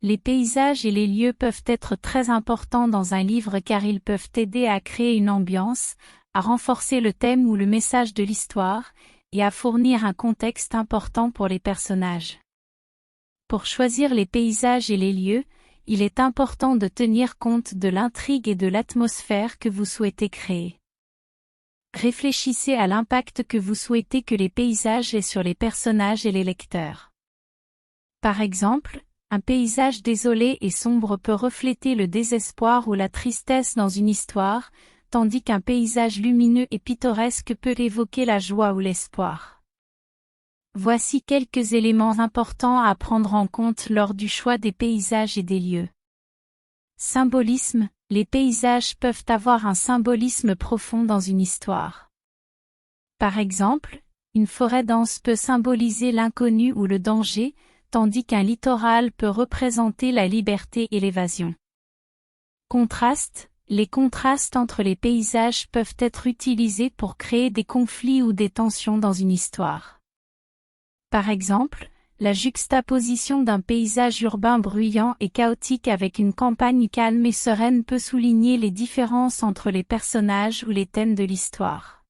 Les paysages et les lieux peuvent être très importants dans un livre car ils peuvent aider à créer une ambiance, à renforcer le thème ou le message de l'histoire, et à fournir un contexte important pour les personnages. Pour choisir les paysages et les lieux, il est important de tenir compte de l'intrigue et de l'atmosphère que vous souhaitez créer. Réfléchissez à l'impact que vous souhaitez que les paysages aient sur les personnages et les lecteurs. Par exemple, un paysage désolé et sombre peut refléter le désespoir ou la tristesse dans une histoire, tandis qu'un paysage lumineux et pittoresque peut évoquer la joie ou l'espoir. Voici quelques éléments importants à prendre en compte lors du choix des paysages et des lieux. Symbolisme, les paysages peuvent avoir un symbolisme profond dans une histoire. Par exemple, une forêt dense peut symboliser l'inconnu ou le danger, tandis qu'un littoral peut représenter la liberté et l'évasion. Contraste, les contrastes entre les paysages peuvent être utilisés pour créer des conflits ou des tensions dans une histoire. Par exemple, la juxtaposition d'un paysage urbain bruyant et chaotique avec une campagne calme et sereine peut souligner les différences entre les personnages ou les thèmes de l'histoire.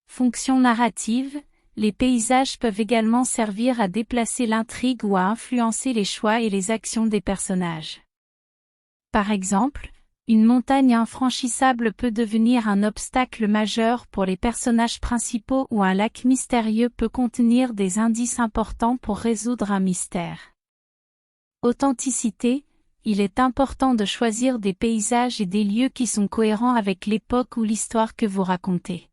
Fonction narrative, les paysages peuvent également servir à déplacer l'intrigue ou à influencer les choix et les actions des personnages. Par exemple, une montagne infranchissable peut devenir un obstacle majeur pour les personnages principaux ou un lac mystérieux peut contenir des indices importants pour résoudre un mystère. Authenticité, il est important de choisir des paysages et des lieux qui sont cohérents avec l'époque ou l'histoire que vous racontez.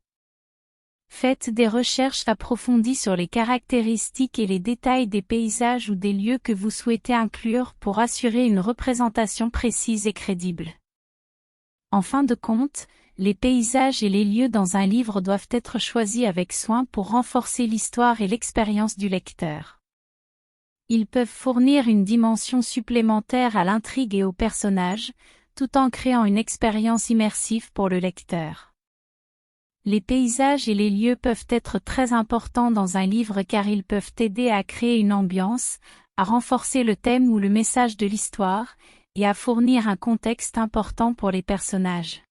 Faites des recherches approfondies sur les caractéristiques et les détails des paysages ou des lieux que vous souhaitez inclure pour assurer une représentation précise et crédible. En fin de compte, les paysages et les lieux dans un livre doivent être choisis avec soin pour renforcer l'histoire et l'expérience du lecteur. Ils peuvent fournir une dimension supplémentaire à l'intrigue et aux personnages, tout en créant une expérience immersive pour le lecteur. Les paysages et les lieux peuvent être très importants dans un livre car ils peuvent aider à créer une ambiance, à renforcer le thème ou le message de l'histoire, et à fournir un contexte important pour les personnages.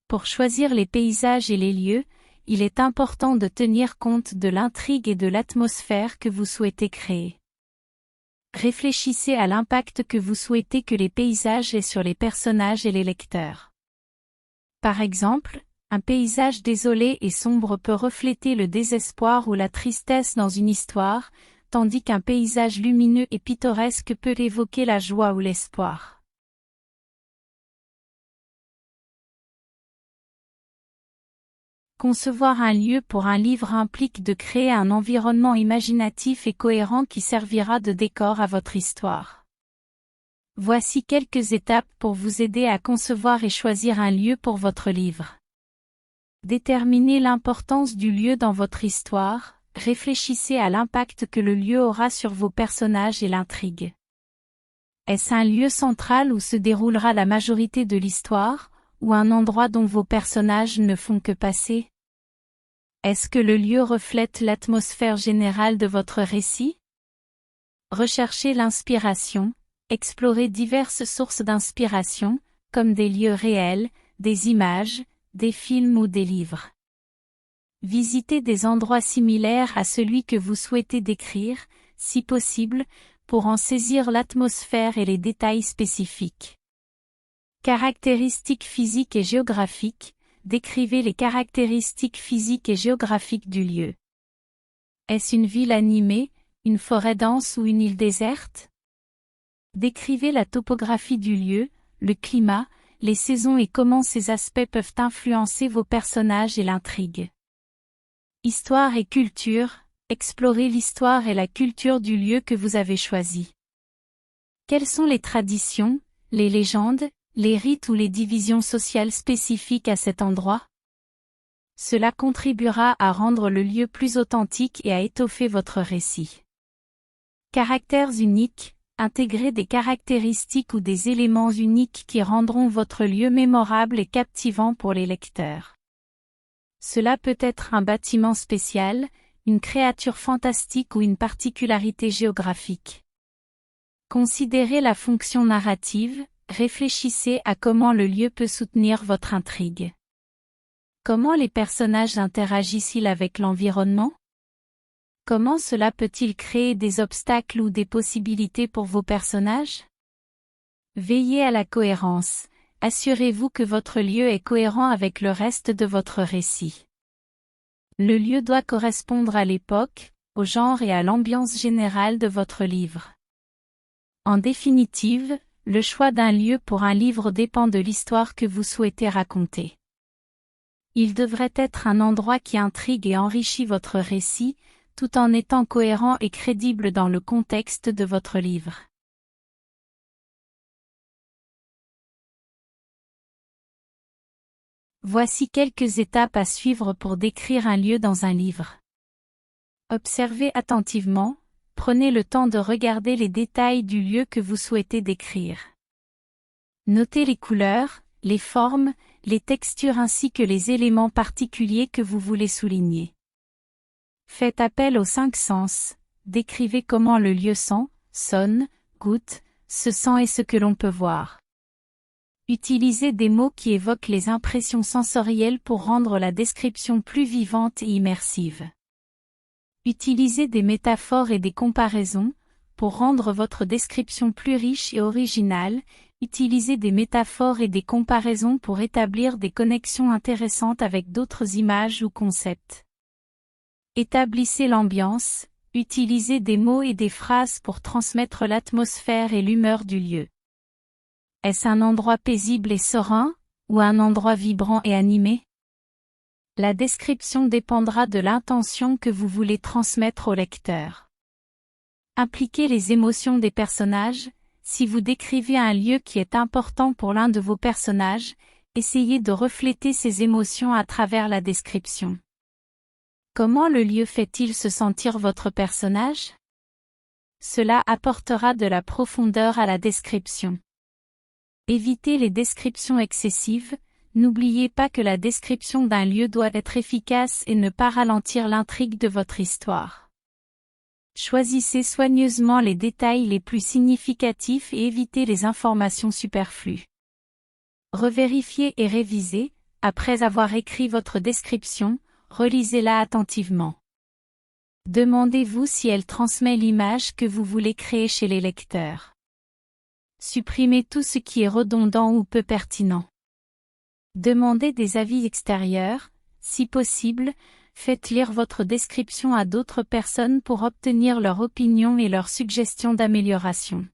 Pour choisir les paysages et les lieux, il est important de tenir compte de l'intrigue et de l'atmosphère que vous souhaitez créer. Réfléchissez à l'impact que vous souhaitez que les paysages aient sur les personnages et les lecteurs. Par exemple, un paysage désolé et sombre peut refléter le désespoir ou la tristesse dans une histoire, tandis qu'un paysage lumineux et pittoresque peut évoquer la joie ou l'espoir. Concevoir un lieu pour un livre implique de créer un environnement imaginatif et cohérent qui servira de décor à votre histoire. Voici quelques étapes pour vous aider à concevoir et choisir un lieu pour votre livre. Déterminez l'importance du lieu dans votre histoire, réfléchissez à l'impact que le lieu aura sur vos personnages et l'intrigue. Est-ce un lieu central où se déroulera la majorité de l'histoire, ou un endroit dont vos personnages ne font que passer? Est-ce que le lieu reflète l'atmosphère générale de votre récit? Recherchez l'inspiration, explorez diverses sources d'inspiration, comme des lieux réels, des images, des films ou des livres. Visitez des endroits similaires à celui que vous souhaitez décrire, si possible, pour en saisir l'atmosphère et les détails spécifiques. Caractéristiques physiques et géographiques, décrivez les caractéristiques physiques et géographiques du lieu. Est-ce une ville animée, une forêt dense ou une île déserte? Décrivez la topographie du lieu, le climat, les saisons et comment ces aspects peuvent influencer vos personnages et l'intrigue. Histoire et culture, explorez l'histoire et la culture du lieu que vous avez choisi. Quelles sont les traditions, les légendes, les rites ou les divisions sociales spécifiques à cet endroit? Cela contribuera à rendre le lieu plus authentique et à étoffer votre récit. Caractères uniques, intégrez des caractéristiques ou des éléments uniques qui rendront votre lieu mémorable et captivant pour les lecteurs. Cela peut être un bâtiment spécial, une créature fantastique ou une particularité géographique. Considérez la fonction narrative, réfléchissez à comment le lieu peut soutenir votre intrigue. Comment les personnages interagissent-ils avec l'environnement? Comment cela peut-il créer des obstacles ou des possibilités pour vos personnages? Veillez à la cohérence. Assurez-vous que votre lieu est cohérent avec le reste de votre récit. Le lieu doit correspondre à l'époque, au genre et à l'ambiance générale de votre livre. En définitive, le choix d'un lieu pour un livre dépend de l'histoire que vous souhaitez raconter. Il devrait être un endroit qui intrigue et enrichit votre récit, tout en étant cohérent et crédible dans le contexte de votre livre. Voici quelques étapes à suivre pour décrire un lieu dans un livre. Observez attentivement, prenez le temps de regarder les détails du lieu que vous souhaitez décrire. Notez les couleurs, les formes, les textures ainsi que les éléments particuliers que vous voulez souligner. Faites appel aux 5 sens, décrivez comment le lieu sent, sonne, goûte, se sent et ce que l'on peut voir. Utilisez des mots qui évoquent les impressions sensorielles pour rendre la description plus vivante et immersive. Utilisez des métaphores et des comparaisons, pour rendre votre description plus riche et originale. Utilisez des métaphores et des comparaisons pour établir des connexions intéressantes avec d'autres images ou concepts. Établissez l'ambiance, utilisez des mots et des phrases pour transmettre l'atmosphère et l'humeur du lieu. Est-ce un endroit paisible et serein, ou un endroit vibrant et animé? La description dépendra de l'intention que vous voulez transmettre au lecteur. Impliquez les émotions des personnages. Si vous décrivez un lieu qui est important pour l'un de vos personnages, essayez de refléter ces émotions à travers la description. Comment le lieu fait-il se sentir votre personnage? Cela apportera de la profondeur à la description. Évitez les descriptions excessives. N'oubliez pas que la description d'un lieu doit être efficace et ne pas ralentir l'intrigue de votre histoire. Choisissez soigneusement les détails les plus significatifs et évitez les informations superflues. Revérifiez et révisez. Après avoir écrit votre description, relisez-la attentivement. Demandez-vous si elle transmet l'image que vous voulez créer chez les lecteurs. Supprimez tout ce qui est redondant ou peu pertinent. Demandez des avis extérieurs, si possible, faites lire votre description à d'autres personnes pour obtenir leur opinion et leurs suggestions d'amélioration.